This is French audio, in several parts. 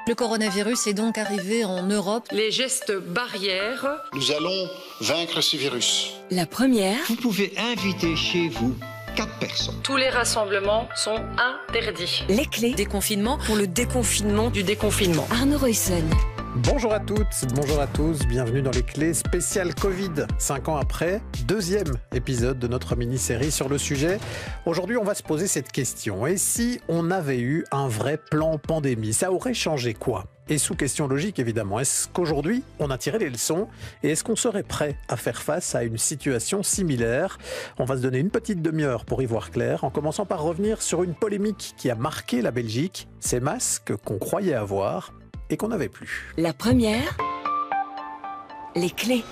Le coronavirus est donc arrivé en Europe. Les gestes barrières. Nous allons vaincre ce virus. La première. Vous pouvez inviter chez vous 4 personnes. Tous les rassemblements sont interdits. Les clés. Déconfinement Pour le déconfinement du déconfinement. Arnaud Roysson. Bonjour à toutes, bonjour à tous, bienvenue dans les clés spéciales Covid. 5 ans après, deuxième épisode de notre mini-série sur le sujet. Aujourd'hui, on va se poser cette question. Et si on avait eu un vrai plan pandémie, ça aurait changé quoi ? Et sous question logique, évidemment, est-ce qu'aujourd'hui, on a tiré les leçons ? Et est-ce qu'on serait prêt à faire face à une situation similaire ? On va se donner une petite demi-heure pour y voir clair, en commençant par revenir sur une polémique qui a marqué la Belgique, ces masques qu'on croyait avoir et qu'on n'avait plus. La première. Les clés.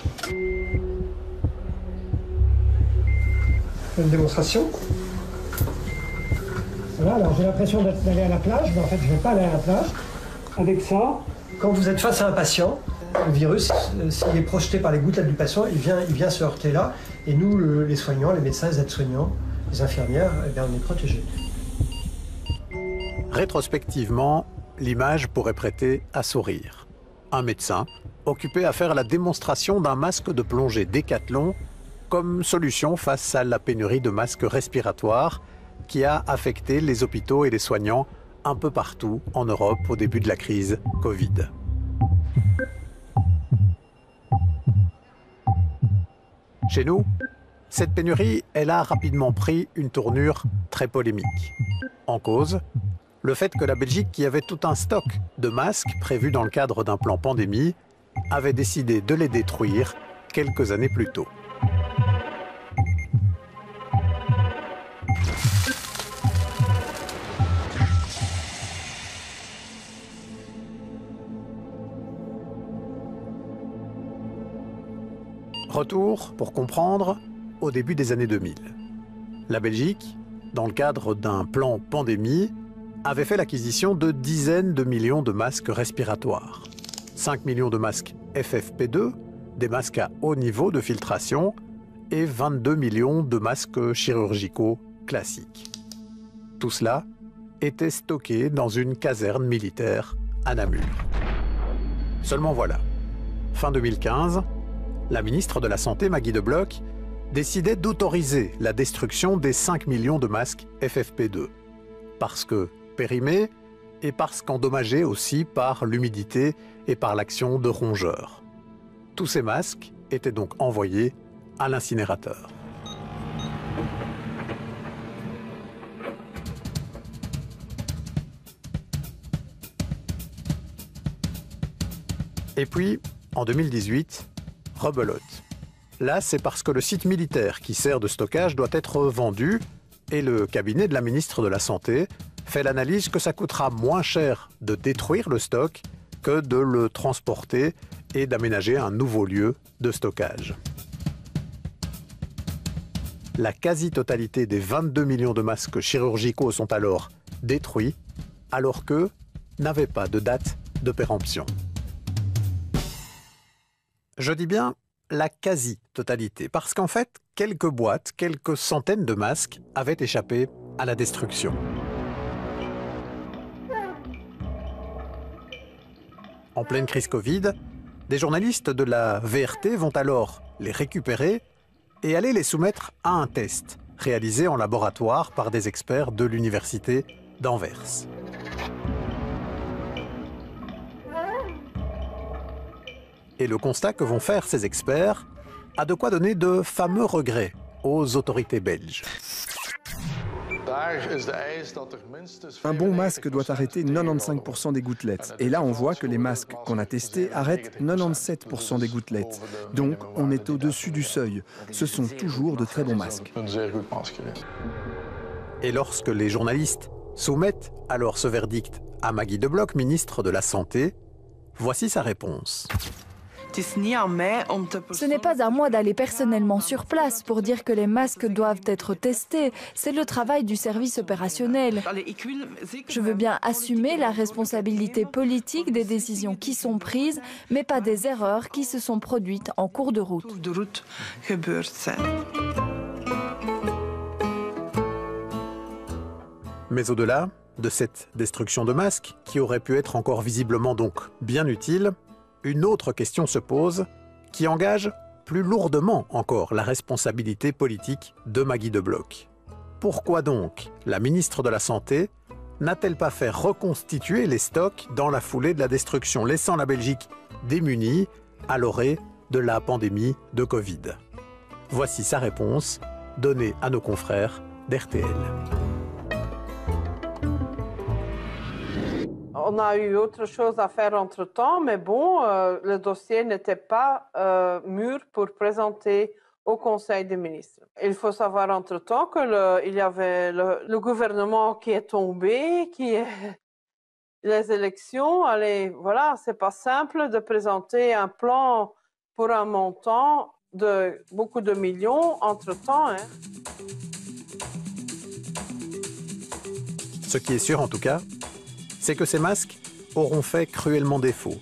Une démonstration. Voilà, alors j'ai l'impression d'aller à la plage, mais en fait je ne vais pas aller à la plage. Avec ça, quand vous êtes face à un patient, le virus, s'il est projeté par les gouttelettes du patient, il vient se heurter là. Et nous, les soignants, les médecins, les aides-soignants, les infirmières, eh bien, on est protégés. Rétrospectivement, l'image pourrait prêter à sourire. Un médecin occupé à faire la démonstration d'un masque de plongée Décathlon comme solution face à la pénurie de masques respiratoires qui a affecté les hôpitaux et les soignants un peu partout en Europe au début de la crise Covid. Chez nous, cette pénurie, elle a rapidement pris une tournure très polémique. En cause, le fait que la Belgique, qui avait tout un stock de masques prévus dans le cadre d'un plan pandémie, avait décidé de les détruire quelques années plus tôt. Retour, pour comprendre, au début des années 2000. La Belgique, dans le cadre d'un plan pandémie, avait fait l'acquisition de dizaines de millions de masques respiratoires. 5 millions de masques FFP2, des masques à haut niveau de filtration, et 22 millions de masques chirurgicaux classiques. Tout cela était stocké dans une caserne militaire à Namur. Seulement voilà, fin 2015, la ministre de la Santé, Maggie De Blok, décidait d'autoriser la destruction des 5 millions de masques FFP2. Parce que périmés et parce qu'endommagés aussi par l'humidité et par l'action de rongeurs. Tous ces masques étaient donc envoyés à l'incinérateur. Et puis, en 2018, rebelote. Là, c'est parce que le site militaire qui sert de stockage doit être vendu et le cabinet de la ministre de la Santé fait l'analyse que ça coûtera moins cher de détruire le stock que de le transporter et d'aménager un nouveau lieu de stockage. La quasi-totalité des 22 millions de masques chirurgicaux sont alors détruits, alors qu'eux n'avaient pas de date de péremption. Je dis bien la quasi-totalité, parce qu'en fait, quelques boîtes, quelques centaines de masques avaient échappé à la destruction. En pleine crise Covid, des journalistes de la VRT vont alors les récupérer et aller les soumettre à un test réalisé en laboratoire par des experts de l'université d'Anvers. Et le constat que vont faire ces experts a de quoi donner de fameux regrets aux autorités belges. Un bon masque doit arrêter 95% des gouttelettes. Et là, on voit que les masques qu'on a testés arrêtent 97% des gouttelettes. Donc, on est au-dessus du seuil. Ce sont toujours de très bons masques. Et lorsque les journalistes soumettent alors ce verdict à Maggie De Blok, ministre de la Santé, voici sa réponse. Ce n'est pas à moi d'aller personnellement sur place pour dire que les masques doivent être testés. C'est le travail du service opérationnel. Je veux bien assumer la responsabilité politique des décisions qui sont prises, mais pas des erreurs qui se sont produites en cours de route. Mais au-delà, de cette destruction de masques, qui aurait pu être encore visiblement donc bien utile, une autre question se pose, qui engage plus lourdement encore la responsabilité politique de Maggie De Bloch. Pourquoi donc la ministre de la Santé n'a-t-elle pas fait reconstituer les stocks dans la foulée de la destruction, laissant la Belgique démunie à l'orée de la pandémie de Covid? Voici sa réponse, donnée à nos confrères d'RTL. On a eu autre chose à faire entre-temps, mais bon, le dossier n'était pas mûr pour présenter au Conseil des ministres. Il faut savoir entre-temps qu'il y avait le gouvernement qui est tombé, les élections. Allez, voilà, c'est pas simple de présenter un plan pour un montant de beaucoup de millions entre-temps. Hein. Ce qui est sûr en tout cas, c'est que ces masques auront fait cruellement défaut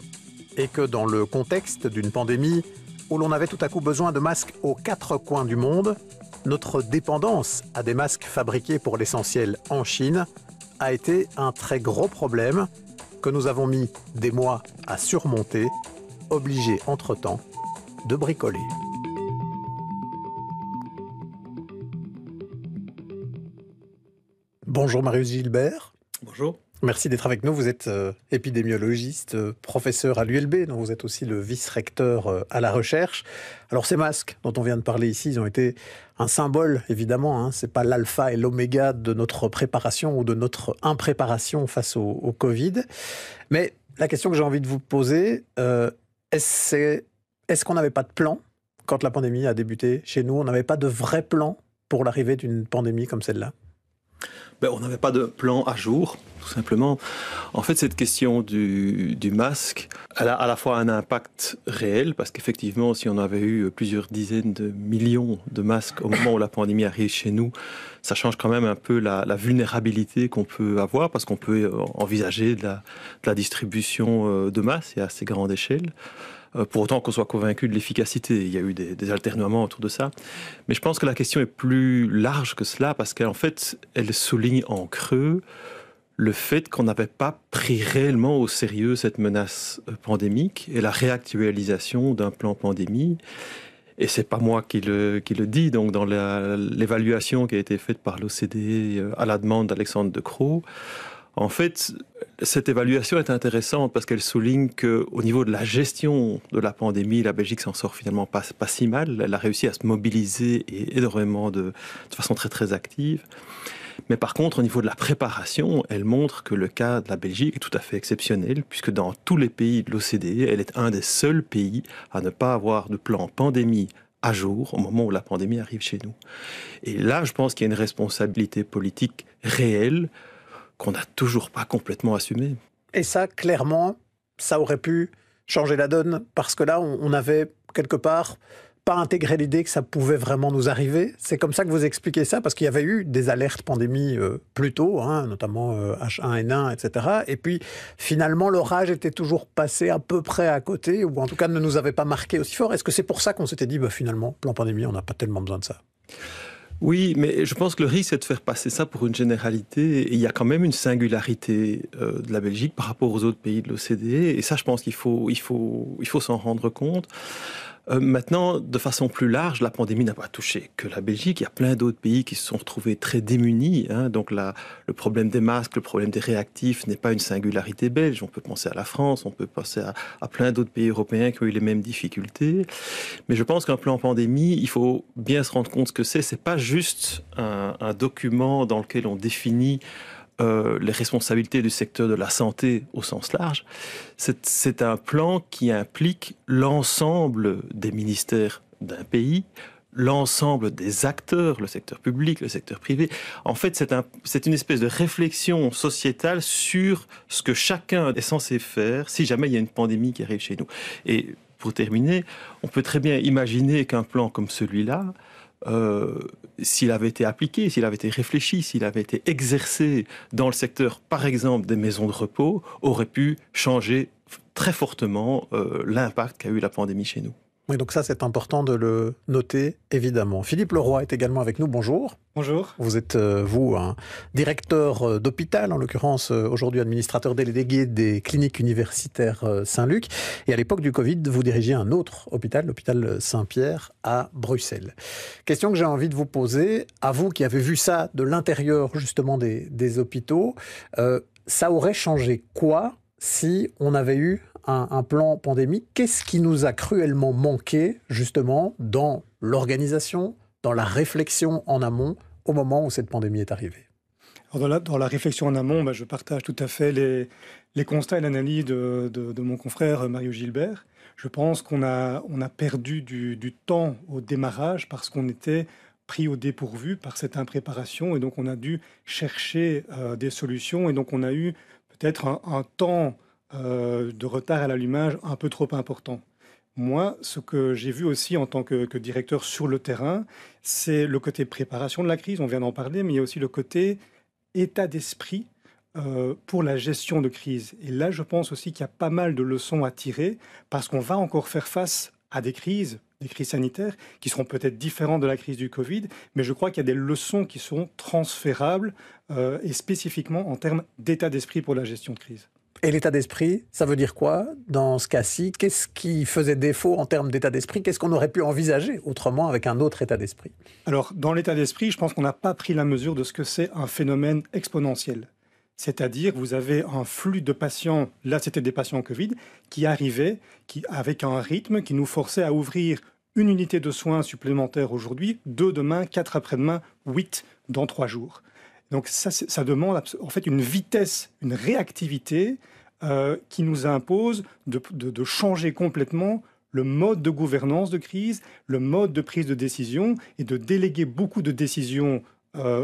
et que dans le contexte d'une pandémie où l'on avait tout à coup besoin de masques aux 4 coins du monde, notre dépendance à des masques fabriqués pour l'essentiel en Chine a été un très gros problème que nous avons mis des mois à surmonter, obligés entre-temps de bricoler. Bonjour Marius Gilbert. Bonjour. Merci d'être avec nous. Vous êtes épidémiologiste, professeur à l'ULB, dont vous êtes aussi le vice-recteur à la recherche. Alors ces masques dont on vient de parler ici, ils ont été un symbole, évidemment. Hein. Ce n'est pas l'alpha et l'oméga de notre préparation ou de notre impréparation face au Covid. Mais la question que j'ai envie de vous poser, est-ce qu'on n'avait pas de plan quand la pandémie a débuté chez nous? On n'avait pas de vrai plan pour l'arrivée d'une pandémie comme celle-là? On n'avait pas de plan à jour, tout simplement. En fait, cette question du masque, elle a à la fois un impact réel, parce qu'effectivement, si on avait eu plusieurs dizaines de millions de masques au moment où la pandémie arrive chez nous, ça change quand même un peu la vulnérabilité qu'on peut avoir, parce qu'on peut envisager de la distribution de masse et à assez grande échelle. Pour autant qu'on soit convaincu de l'efficacité. Il y a eu des alternoiements autour de ça. Mais je pense que la question est plus large que cela, parce qu'en fait, elle souligne en creux le fait qu'on n'avait pas pris réellement au sérieux cette menace pandémique et la réactualisation d'un plan pandémie. Et c'est pas moi qui le dis, donc dans l'évaluation qui a été faite par l'OCDE à la demande d'Alexandre De Croo, en fait, cette évaluation est intéressante parce qu'elle souligne qu'au niveau de la gestion de la pandémie, la Belgique s'en sort finalement pas si mal. Elle a réussi à se mobiliser et énormément de façon très très active. Mais par contre, au niveau de la préparation, elle montre que le cas de la Belgique est tout à fait exceptionnel, puisque dans tous les pays de l'OCDE, elle est un des seuls pays à ne pas avoir de plan pandémie à jour au moment où la pandémie arrive chez nous. Et là, je pense qu'il y a une responsabilité politique réelle qu'on n'a toujours pas complètement assumé. Et ça, clairement, ça aurait pu changer la donne, parce que là, on avait quelque part pas intégré l'idée que ça pouvait vraiment nous arriver. C'est comme ça que vous expliquez ça, parce qu'il y avait eu des alertes pandémie plus tôt, hein, notamment H1N1, etc. Et puis, finalement, l'orage était toujours passé à peu près à côté, ou en tout cas ne nous avait pas marqué aussi fort. Est-ce que c'est pour ça qu'on s'était dit, finalement, plan pandémie, on n'a pas tellement besoin de ça? Oui, mais je pense que le risque, c'est de faire passer ça pour une généralité. Et il y a quand même une singularité de la Belgique par rapport aux autres pays de l'OCDE. Et ça, je pense qu'il faut s'en rendre compte. Maintenant, de façon plus large, la pandémie n'a pas touché que la Belgique. Il y a plein d'autres pays qui se sont retrouvés très démunis. Hein. Donc le problème des masques, le problème des réactifs n'est pas une singularité belge. On peut penser à la France, on peut penser à plein d'autres pays européens qui ont eu les mêmes difficultés. Mais je pense qu'un plan pandémie, il faut bien se rendre compte ce que c'est. C'est pas juste un document dans lequel on définit les responsabilités du secteur de la santé au sens large. C'est un plan qui implique l'ensemble des ministères d'un pays, l'ensemble des acteurs, le secteur public, le secteur privé. En fait, c'est une espèce de réflexion sociétale sur ce que chacun est censé faire si jamais il y a une pandémie qui arrive chez nous. Et pour terminer, on peut très bien imaginer qu'un plan comme celui-là, s'il avait été appliqué, s'il avait été réfléchi, s'il avait été exercé dans le secteur, par exemple, des maisons de repos, aurait pu changer très fortement l'impact qu'a eu la pandémie chez nous. Oui, donc ça, c'est important de le noter, évidemment. Philippe Leroy est également avec nous. Bonjour. Bonjour. Vous êtes, vous, un directeur d'hôpital, en l'occurrence aujourd'hui administrateur délégué des cliniques universitaires Saint-Luc. Et à l'époque du Covid, vous dirigiez un autre hôpital, l'hôpital Saint-Pierre à Bruxelles. Question que j'ai envie de vous poser, à vous qui avez vu ça de l'intérieur justement des hôpitaux, ça aurait changé quoi si on avait eu un plan pandémique? Qu'est-ce qui nous a cruellement manqué justement dans l'organisation, dans la réflexion en amont au moment où cette pandémie est arrivée? Alors dans la réflexion en amont, je partage tout à fait les constats et l'analyse de mon confrère Mario Gilbert. Je pense qu'on a perdu du temps au démarrage parce qu'on était pris au dépourvu par cette impréparation et donc on a dû chercher des solutions et donc on a eu peut-être un temps de retard à l'allumage un peu trop important. Moi, ce que j'ai vu aussi en tant que directeur sur le terrain, c'est le côté préparation de la crise, on vient d'en parler, mais il y a aussi le côté état d'esprit pour la gestion de crise. Et là, je pense aussi qu'il y a pas mal de leçons à tirer, parce qu'on va encore faire face à des crises sanitaires, qui seront peut-être différentes de la crise du Covid, mais je crois qu'il y a des leçons qui seront transférables, et spécifiquement en termes d'état d'esprit pour la gestion de crise. Et l'état d'esprit, ça veut dire quoi dans ce cas-ci? Qu'est-ce qui faisait défaut en termes d'état d'esprit? Qu'est-ce qu'on aurait pu envisager autrement avec un autre état d'esprit? Alors, dans l'état d'esprit, je pense qu'on n'a pas pris la mesure de ce que c'est un phénomène exponentiel. C'est-à-dire, vous avez un flux de patients, là c'était des patients Covid, qui arrivaient avec un rythme qui nous forçait à ouvrir une unité de soins supplémentaire aujourd'hui, 2 demain, 4 après-demain, 8 dans 3 jours. Donc ça demande en fait une vitesse, une réactivité qui nous impose de changer complètement le mode de gouvernance de crise, le mode de prise de décision et de déléguer beaucoup de décisions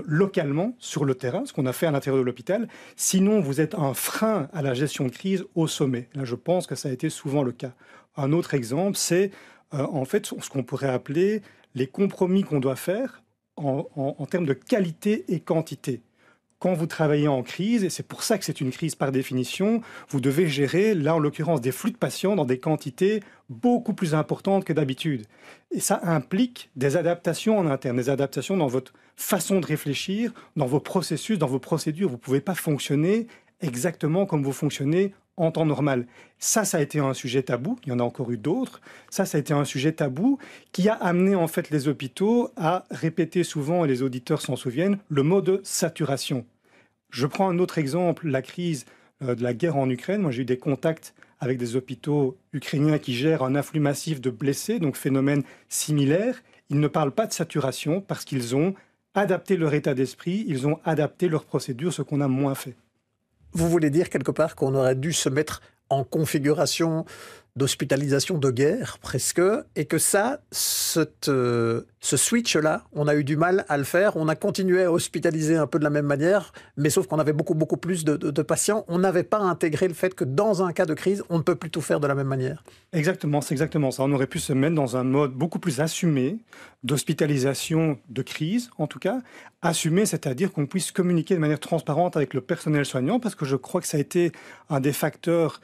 localement sur le terrain, ce qu'on a fait à l'intérieur de l'hôpital. Sinon, vous êtes un frein à la gestion de crise au sommet. Là, je pense que ça a été souvent le cas. Un autre exemple, c'est en fait ce qu'on pourrait appeler les compromis qu'on doit faire en termes de qualité et quantité. Quand vous travaillez en crise, et c'est pour ça que c'est une crise par définition, vous devez gérer, là en l'occurrence, des flux de patients dans des quantités beaucoup plus importantes que d'habitude. Et ça implique des adaptations en interne, des adaptations dans votre façon de réfléchir, dans vos processus, dans vos procédures. Vous ne pouvez pas fonctionner exactement comme vous fonctionnez en temps normal. Ça a été un sujet tabou, il y en a encore eu d'autres. Ça a été un sujet tabou qui a amené en fait les hôpitaux à répéter souvent, et les auditeurs s'en souviennent, le mot de saturation. Je prends un autre exemple, la crise de la guerre en Ukraine. Moi, j'ai eu des contacts avec des hôpitaux ukrainiens qui gèrent un afflux massif de blessés, donc phénomène similaire. Ils ne parlent pas de saturation parce qu'ils ont adapté leur état d'esprit, ils ont adapté leurs procédures, ce qu'on a moins fait. Vous voulez dire quelque part qu'on aurait dû se mettre en configuration d'hospitalisation de guerre, presque, et que ce switch-là, on a eu du mal à le faire. On a continué à hospitaliser un peu de la même manière, mais sauf qu'on avait beaucoup plus de patients. On n'avait pas intégré le fait que dans un cas de crise, on ne peut plus tout faire de la même manière. Exactement, c'est exactement ça. On aurait pu se mettre dans un mode beaucoup plus assumé d'hospitalisation de crise, en tout cas. Assumé, c'est-à-dire qu'on puisse communiquer de manière transparente avec le personnel soignant, parce que je crois que ça a été un des facteurs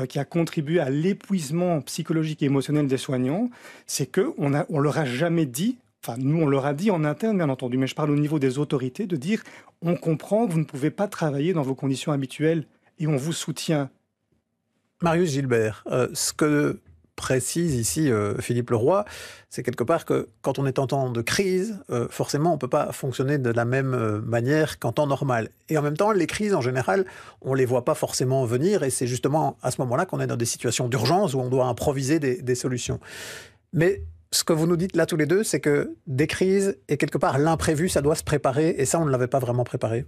qui a contribué à l'épuisement psychologique et émotionnel des soignants, c'est qu'on leur a jamais dit, enfin nous on leur a dit en interne bien entendu, mais je parle au niveau des autorités, de dire on comprend que vous ne pouvez pas travailler dans vos conditions habituelles et on vous soutient. Marius Gilbert, ce que précise ici Philippe Leroy, c'est quelque part que quand on est en temps de crise, forcément on ne peut pas fonctionner de la même manière qu'en temps normal. Et en même temps, les crises en général, on ne les voit pas forcément venir et c'est justement à ce moment-là qu'on est dans des situations d'urgence où on doit improviser des solutions. Mais ce que vous nous dites là tous les deux, c'est que des crises et quelque part l'imprévu, ça doit se préparer et ça on ne l'avait pas vraiment préparé.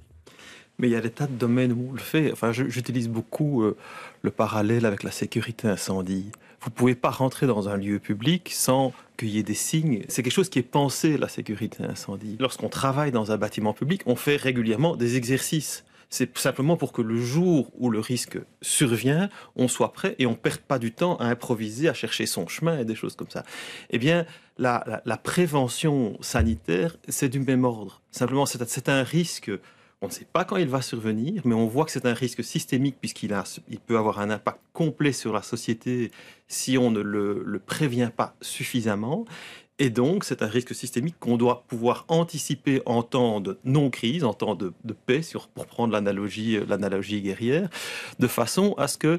Mais il y a des tas de domaines où on le fait. Enfin, j'utilise beaucoup le parallèle avec la sécurité incendie. Vous ne pouvez pas rentrer dans un lieu public sans qu'il y ait des signes. C'est quelque chose qui est pensé, la sécurité incendie. Lorsqu'on travaille dans un bâtiment public, on fait régulièrement des exercices. C'est simplement pour que le jour où le risque survient, on soit prêt et on ne perde pas du temps à improviser, à chercher son chemin et des choses comme ça. Eh bien, la prévention sanitaire, c'est du même ordre. Simplement, c'est un risque On ne sait pas quand il va survenir, mais on voit que c'est un risque systémique puisqu'il peut avoir un impact complet sur la société si on ne le prévient pas suffisamment. Et donc, c'est un risque systémique qu'on doit pouvoir anticiper en temps de non-crise, en temps de paix, pour prendre l'analogie guerrière, de façon à ce que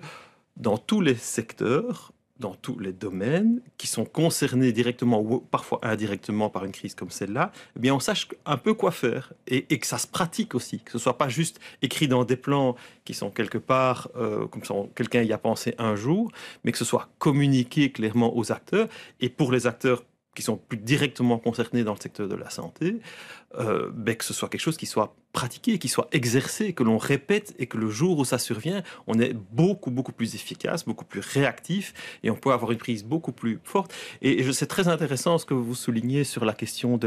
dans tous les secteurs, dans tous les domaines qui sont concernés directement ou parfois indirectement par une crise comme celle-là, eh bien on sache un peu quoi faire et que ça se pratique aussi, que ce ne soit pas juste écrit dans des plans qui sont quelque part, comme ça quelqu'un y a pensé un jour, mais que ce soit communiqué clairement aux acteurs. Et pour les acteurs qui sont plus directement concernés dans le secteur de la santé, que ce soit quelque chose qui soit pratiqué, qui soit exercé, que l'on répète et que le jour où ça survient, on est beaucoup plus efficace, beaucoup plus réactif et on peut avoir une prise beaucoup plus forte. Et c'est très intéressant ce que vous soulignez sur la question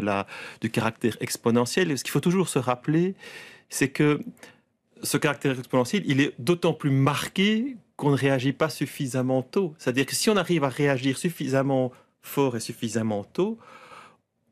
du caractère exponentiel. Ce qu'il faut toujours se rappeler, c'est que ce caractère exponentiel, il est d'autant plus marqué qu'on ne réagit pas suffisamment tôt. C'est-à-dire que si on arrive à réagir suffisamment fort et suffisamment tôt,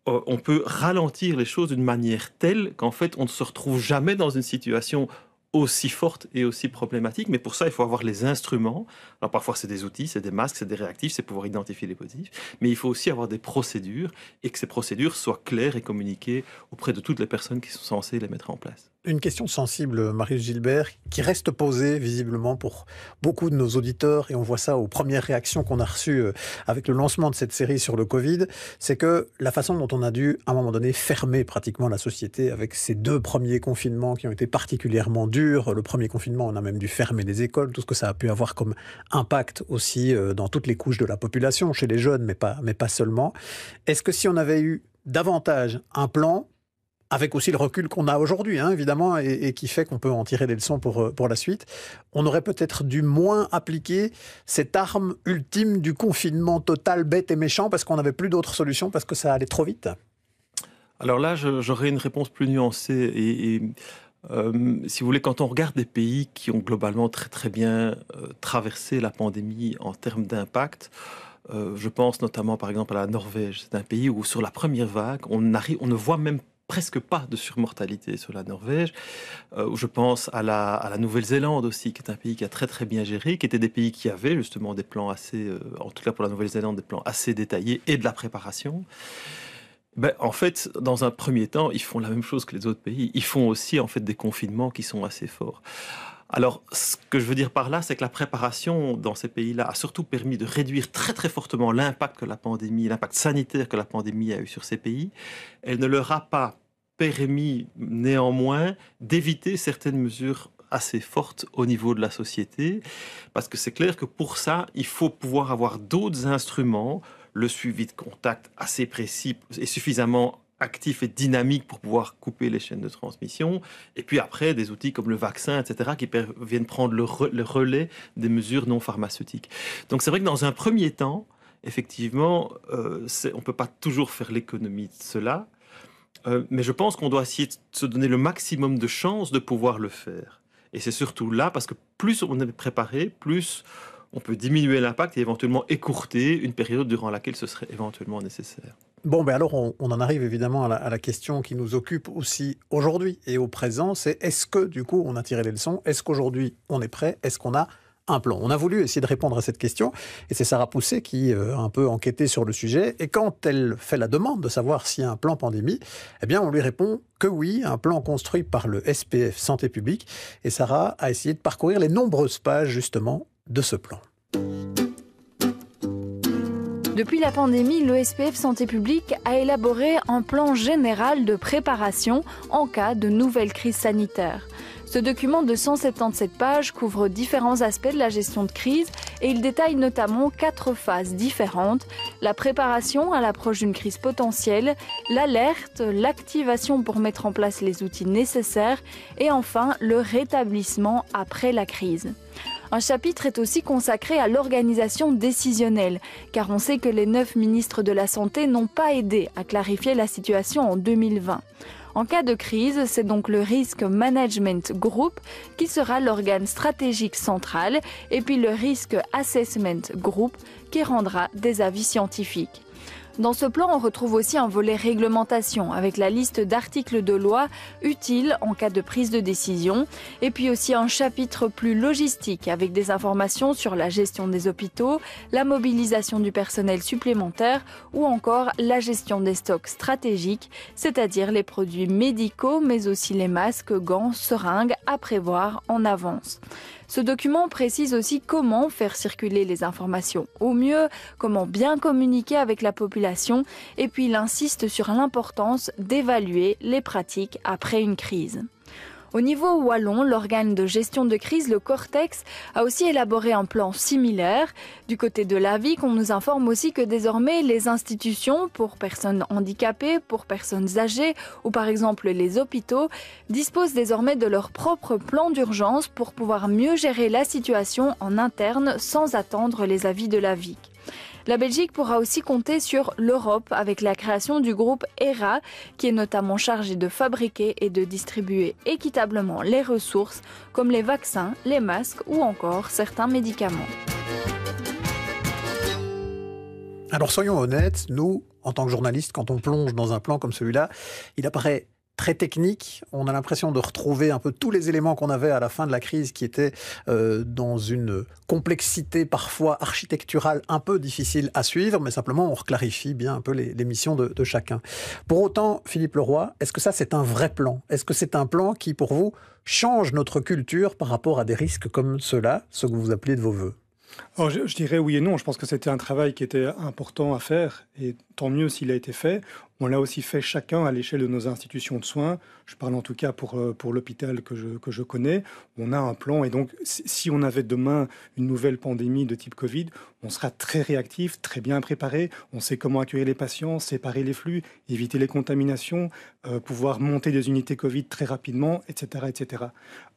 on peut ralentir les choses d'une manière telle qu'en fait, on ne se retrouve jamais dans une situation aussi forte et aussi problématique. Mais pour ça, il faut avoir les instruments. Alors parfois, c'est des outils, c'est des masques, c'est des réactifs, c'est pouvoir identifier les positifs. Mais il faut aussi avoir des procédures et que ces procédures soient claires et communiquées auprès de toutes les personnes qui sont censées les mettre en place. Une question sensible, Marius Gilbert, qui reste posée visiblement pour beaucoup de nos auditeurs, et on voit ça aux premières réactions qu'on a reçues avec le lancement de cette série sur le Covid, c'est que la façon dont on a dû, à un moment donné, fermer pratiquement la société avec ces 2 premiers confinements qui ont été particulièrement durs. Le premier confinement, on a même dû fermer des écoles, tout ce que ça a pu avoir comme impact aussi dans toutes les couches de la population, chez les jeunes, mais pas seulement. Est-ce que si on avait eu davantage un plan, avec aussi le recul qu'on a aujourd'hui, évidemment, et qui fait qu'on peut en tirer des leçons pour la suite, on aurait peut-être dû moins appliquer cette arme ultime du confinement total, bête et méchant, parce qu'on n'avait plus d'autres solutions, parce que ça allait trop vite? Alors là, j'aurais une réponse plus nuancée. Si vous voulez, quand on regarde des pays qui ont globalement très très bien traversé la pandémie en termes d'impact, je pense notamment par exemple à la Norvège. C'est un pays où sur la première vague, on ne voit même presque pas de surmortalité sur la Norvège. Je pense à la Nouvelle-Zélande aussi, qui est un pays qui a très très bien géré, qui étaient des pays qui avaient justement des plans assez, en tout cas pour la Nouvelle-Zélande, des plans assez détaillés et de la préparation. En fait, dans un premier temps, ils font la même chose que les autres pays. Ils font aussi en fait des confinements qui sont assez forts. Alors, ce que je veux dire par là, c'est que la préparation dans ces pays-là a surtout permis de réduire très très fortement l'impact sanitaire que la pandémie a eu sur ces pays. Elle ne leur a pas permis néanmoins d'éviter certaines mesures assez fortes au niveau de la société, parce que c'est clair que pour ça, il faut pouvoir avoir d'autres instruments, le suivi de contact assez précis et suffisamment actif et dynamique pour pouvoir couper les chaînes de transmission, et puis après des outils comme le vaccin, etc., qui viennent prendre le relais des mesures non pharmaceutiques. Donc c'est vrai que dans un premier temps, effectivement, on ne peut pas toujours faire l'économie de cela, mais je pense qu'on doit essayer de se donner le maximum de chances de pouvoir le faire. Et c'est surtout là, parce que plus on est préparé, plus on peut diminuer l'impact et éventuellement écourter une période durant laquelle ce serait éventuellement nécessaire. Bon, alors on en arrive évidemment à la question qui nous occupe aussi aujourd'hui et au présent, c'est est-ce que du coup on a tiré les leçons? Est-ce qu'aujourd'hui on est prêt? Est-ce qu'on a un plan? On a voulu essayer de répondre à cette question et c'est Sarah Pousset qui a un peu enquêté sur le sujet, et quand elle fait la demande de savoir s'il y a un plan pandémie, eh bien on lui répond que oui, un plan construit par le SPF Santé publique, et Sarah a essayé de parcourir les nombreuses pages justement de ce plan. Depuis la pandémie, le SPF Santé publique a élaboré un plan général de préparation en cas de nouvelle crise sanitaire. Ce document de 177 pages couvre différents aspects de la gestion de crise et il détaille notamment 4 phases différentes: la préparation à l'approche d'une crise potentielle, l'alerte, l'activation pour mettre en place les outils nécessaires et enfin le rétablissement après la crise. Un chapitre est aussi consacré à l'organisation décisionnelle, car on sait que les 9 ministres de la Santé n'ont pas aidé à clarifier la situation en 2020. En cas de crise, c'est donc le Risk Management Group qui sera l'organe stratégique central, et puis le Risk Assessment Group qui rendra des avis scientifiques. Dans ce plan, on retrouve aussi un volet réglementation avec la liste d'articles de loi utiles en cas de prise de décision et puis aussi un chapitre plus logistique avec des informations sur la gestion des hôpitaux, la mobilisation du personnel supplémentaire ou encore la gestion des stocks stratégiques, c'est-à-dire les produits médicaux mais aussi les masques, gants, seringues à prévoir en avance. Ce document précise aussi comment faire circuler les informations au mieux, comment bien communiquer avec la population et puis il insiste sur l'importance d'évaluer les pratiques après une crise. Au niveau wallon, l'organe de gestion de crise, le Cortex, a aussi élaboré un plan similaire. Du côté de l'AVIC, on nous informe aussi que désormais les institutions pour personnes handicapées, pour personnes âgées ou par exemple les hôpitaux disposent désormais de leur propre plan d'urgence pour pouvoir mieux gérer la situation en interne sans attendre les avis de l'AVIC. La Belgique pourra aussi compter sur l'Europe avec la création du groupe ERA qui est notamment chargé de fabriquer et de distribuer équitablement les ressources comme les vaccins, les masques ou encore certains médicaments. Alors soyons honnêtes, nous, en tant que journalistes, quand on plonge dans un plan comme celui-là, il apparaît très technique. On a l'impression de retrouver un peu tous les éléments qu'on avait à la fin de la crise qui étaient dans une complexité parfois architecturale un peu difficile à suivre, mais simplement on reclarifie bien un peu les missions de chacun. Pour autant, Philippe Leroy, est-ce que ça c'est un vrai plan ? Est-ce que c'est un plan qui, pour vous, change notre culture par rapport à des risques comme ceux-là, ce que vous appelez de vos voeux ? Alors, je dirais oui et non. Je pense que c'était un travail qui était important à faire et tant mieux s'il a été fait. On l'a aussi fait chacun à l'échelle de nos institutions de soins. Je parle en tout cas pour l'hôpital que je connais. On a un plan et donc si on avait demain une nouvelle pandémie de type Covid, on sera très réactif, très bien préparé. On sait comment accueillir les patients, séparer les flux, éviter les contaminations, pouvoir monter des unités Covid très rapidement, etc., etc.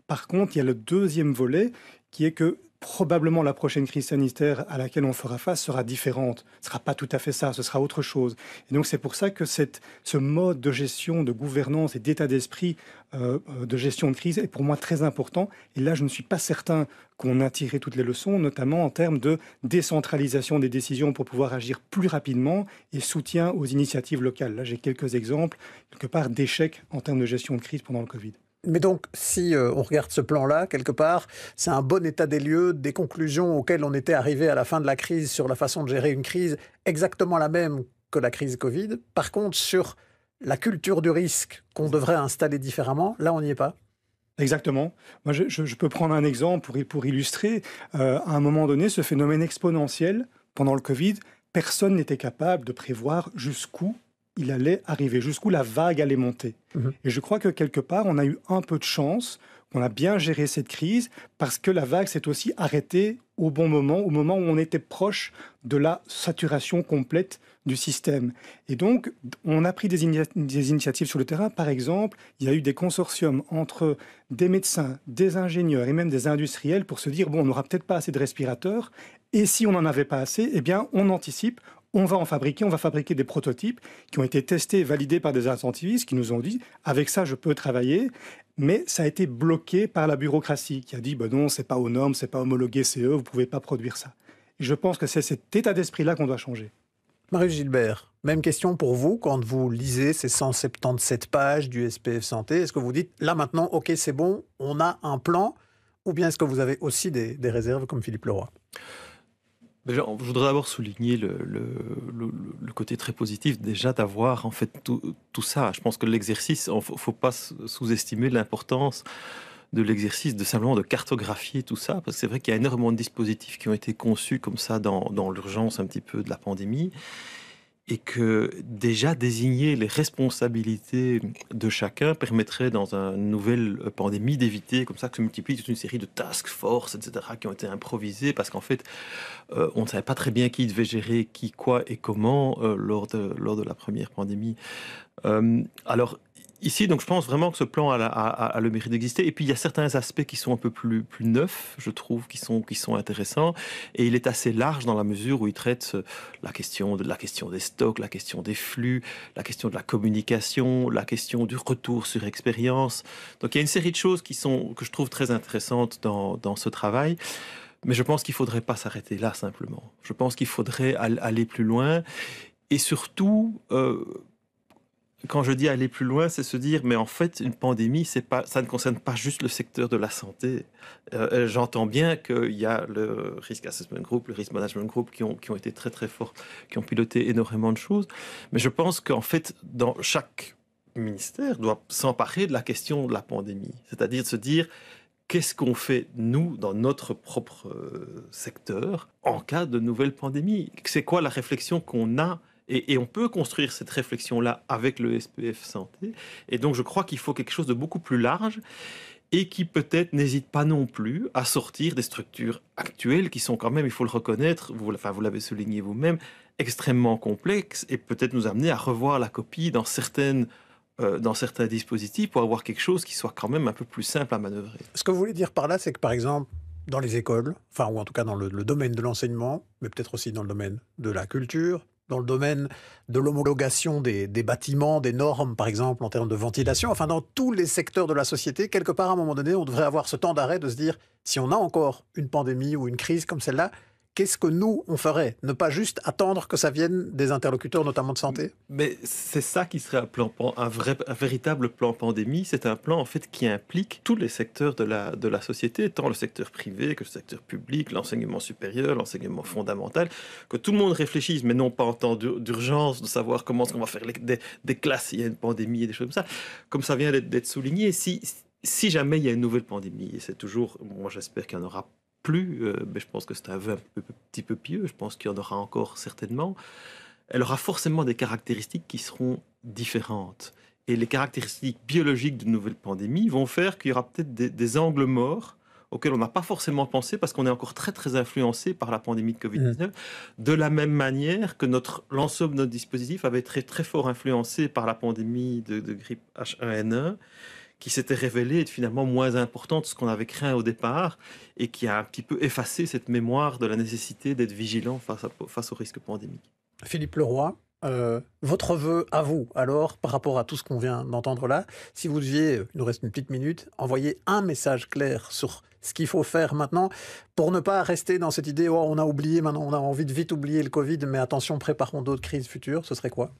Par contre, il y a le deuxième volet qui est que probablement la prochaine crise sanitaire à laquelle on fera face sera différente. Ce ne sera pas tout à fait ça, ce sera autre chose. Et donc c'est pour ça que ce mode de gestion, de gouvernance et d'état d'esprit de gestion de crise est pour moi très important. Et là, je ne suis pas certain qu'on a tiré toutes les leçons, notamment en termes de décentralisation des décisions pour pouvoir agir plus rapidement et soutien aux initiatives locales. Là, j'ai quelques exemples, quelque part, d'échecs en termes de gestion de crise pendant le Covid. Mais donc, si on regarde ce plan-là, quelque part, c'est un bon état des lieux, des conclusions auxquelles on était arrivé à la fin de la crise sur la façon de gérer une crise exactement la même que la crise Covid. Par contre, sur la culture du risque qu'on devrait installer différemment, là, on n'y est pas. Exactement. Moi, je peux prendre un exemple pour illustrer. À un moment donné, ce phénomène exponentiel, pendant le Covid, personne n'était capable de prévoir jusqu'où il allait arriver, jusqu'où la vague allait monter. Et je crois que quelque part, on a eu un peu de chance, qu'on a bien géré cette crise, parce que la vague s'est aussi arrêtée au bon moment, au moment où on était proche de la saturation complète du système. Et donc, on a pris des initiatives sur le terrain. Par exemple, il y a eu des consortiums entre des médecins, des ingénieurs et même des industriels pour se dire, bon, on n'aura peut-être pas assez de respirateurs, et si on n'en avait pas assez, eh bien, on anticipe. On va fabriquer des prototypes qui ont été testés, validés par des incentivistes qui nous ont dit « avec ça, je peux travailler », mais ça a été bloqué par la bureaucratie qui a dit « non, c'est pas aux normes, c'est pas homologué CE, vous pouvez pas produire ça ». Et je pense que c'est cet état d'esprit-là qu'on doit changer. Marius Gilbert, même question pour vous quand vous lisez ces 177 pages du SPF Santé. Est-ce que vous dites « là maintenant, ok, c'est bon, on a un plan » ou bien est-ce que vous avez aussi des réserves comme Philippe Leroy ? Je voudrais d'abord souligner le côté très positif déjà d'avoir en fait tout ça. Je pense que l'exercice, il ne faut pas sous-estimer l'importance de l'exercice de simplement de cartographier tout ça, parce que c'est vrai qu'il y a énormément de dispositifs qui ont été conçus comme ça dans l'urgence un petit peu de la pandémie, et que déjà désigner les responsabilités de chacun permettrait dans une nouvelle pandémie d'éviter comme ça que se multiplient toute une série de task force, etc., qui ont été improvisées, parce qu'en fait, on ne savait pas très bien qui devait gérer qui, quoi et comment lors de la première pandémie. Alors, ici, donc, je pense vraiment que ce plan a le mérite d'exister. Et puis, il y a certains aspects qui sont un peu plus neufs, je trouve, qui sont intéressants. Et il est assez large dans la mesure où il traite la question des stocks, la question des flux, la question de la communication, la question du retour sur expérience. Donc, il y a une série de choses que je trouve très intéressantes dans ce travail. Mais je pense qu'il ne faudrait pas s'arrêter là, simplement. Je pense qu'il faudrait aller plus loin. Et surtout, quand je dis aller plus loin, c'est se dire, mais en fait, une pandémie, ça ne concerne pas juste le secteur de la santé. J'entends bien qu'il y a le Risk Assessment Group, le Risk Management Group qui ont été très très forts, qui ont piloté énormément de choses. Mais je pense qu'en fait, dans chaque ministère doit s'emparer de la question de la pandémie. C'est-à-dire de se dire, qu'est-ce qu'on fait, nous, dans notre propre secteur, en cas de nouvelle pandémie? C'est quoi la réflexion qu'on a? Et on peut construire cette réflexion-là avec le SPF Santé. Et donc, je crois qu'il faut quelque chose de beaucoup plus large et qui peut-être n'hésite pas non plus à sortir des structures actuelles qui sont quand même, il faut le reconnaître, vous l'avez souligné vous-même, extrêmement complexes et peut-être nous amener à revoir la copie dans certains dispositifs pour avoir quelque chose qui soit quand même un peu plus simple à manœuvrer. Ce que vous voulez dire par là, c'est que par exemple, dans les écoles, ou en tout cas dans le domaine de l'enseignement, mais peut-être aussi dans le domaine de la culture, dans le domaine de l'homologation des bâtiments, des normes, par exemple, en termes de ventilation, dans tous les secteurs de la société, quelque part, à un moment donné, on devrait avoir ce temps d'arrêt de se dire, si on a encore une pandémie ou une crise comme celle-là, qu'est-ce que nous, on ferait? Ne pas juste attendre que ça vienne des interlocuteurs, notamment de santé? Mais c'est ça qui serait un véritable plan pandémie. C'est un plan, en fait, qui implique tous les secteurs de la société, tant le secteur privé que le secteur public, l'enseignement supérieur, l'enseignement fondamental, que tout le monde réfléchisse, mais non pas en temps d'urgence, de savoir comment est-ce qu'on va faire des classes s'il y a une pandémie et des choses comme ça. Comme ça vient d'être souligné, si jamais il y a une nouvelle pandémie, et c'est toujours, moi j'espère qu'il y en aura plus, mais je pense que c'est un vœu un petit peu pieux, je pense qu'il y en aura encore certainement, elle aura forcément des caractéristiques qui seront différentes. Et les caractéristiques biologiques d'une nouvelle pandémie vont faire qu'il y aura peut-être des angles morts auxquels on n'a pas forcément pensé parce qu'on est encore très très influencé par la pandémie de Covid-19, de la même manière que l'ensemble de notre dispositif avait été très, très fort influencé par la pandémie de grippe H1N1, qui s'était révélée être finalement moins importante que ce qu'on avait craint au départ et qui a un petit peu effacé cette mémoire de la nécessité d'être vigilant face aux risques pandémiques. Philippe Leroy, votre vœu à vous, alors, par rapport à tout ce qu'on vient d'entendre là, si vous deviez, il nous reste une petite minute, envoyer un message clair sur ce qu'il faut faire maintenant pour ne pas rester dans cette idée « Oh, on a oublié, maintenant on a envie de vite oublier le Covid, mais attention, préparons d'autres crises futures », ce serait quoi?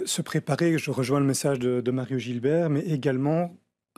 Se préparer, je rejoins le message de Mario Gilbert, mais également,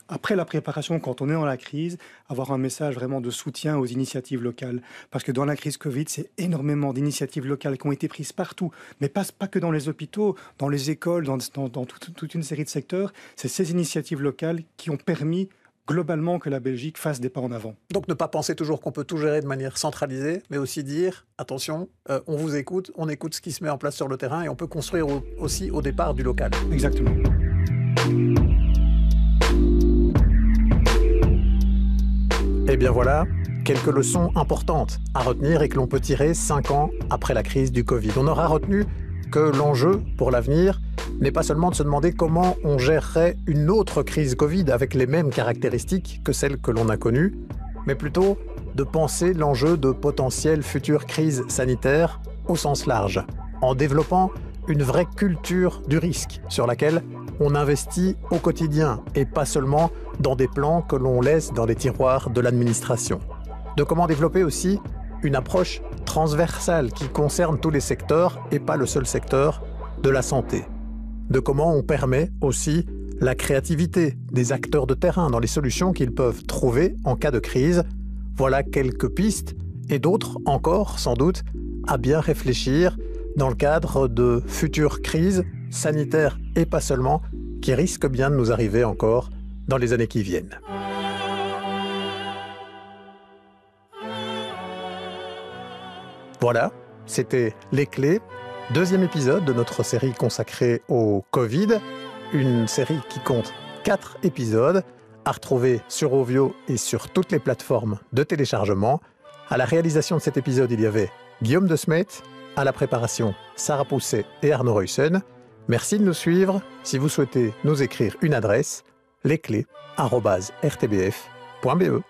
après la préparation, quand on est dans la crise, avoir un message vraiment de soutien aux initiatives locales. Parce que dans la crise Covid, c'est énormément d'initiatives locales qui ont été prises partout, mais pas que dans les hôpitaux, dans les écoles, dans toute une série de secteurs. C'est ces initiatives locales qui ont permis globalement que la Belgique fasse des pas en avant. Donc ne pas penser toujours qu'on peut tout gérer de manière centralisée, mais aussi dire, attention, on vous écoute, on écoute ce qui se met en place sur le terrain et on peut construire aussi au départ du local. Exactement. Et bien voilà, quelques leçons importantes à retenir et que l'on peut tirer 5 ans après la crise du Covid. On aura retenu que l'enjeu pour l'avenir n'est pas seulement de se demander comment on gérerait une autre crise Covid avec les mêmes caractéristiques que celles que l'on a connues, mais plutôt de penser l'enjeu de potentielles futures crises sanitaires au sens large, en développant une vraie culture du risque sur laquelle on investit au quotidien et pas seulement dans des plans que l'on laisse dans les tiroirs de l'administration. De comment développer aussi une approche transversale qui concerne tous les secteurs et pas le seul secteur de la santé. De comment on permet aussi la créativité des acteurs de terrain dans les solutions qu'ils peuvent trouver en cas de crise. Voilà quelques pistes et d'autres encore, sans doute, à bien réfléchir dans le cadre de futures crises sanitaires et pas seulement, qui risquent bien de nous arriver encore dans les années qui viennent. Voilà, c'était Les Clés, deuxième épisode de notre série consacrée au Covid, une série qui compte 4 épisodes, à retrouver sur Ovio et sur toutes les plateformes de téléchargement. À la réalisation de cet épisode, il y avait Guillaume de Smet, à la préparation, Sarah Pousset et Arnaud Ruyssen. Merci de nous suivre. Si vous souhaitez nous écrire une adresse, lesclés@rtbf.be.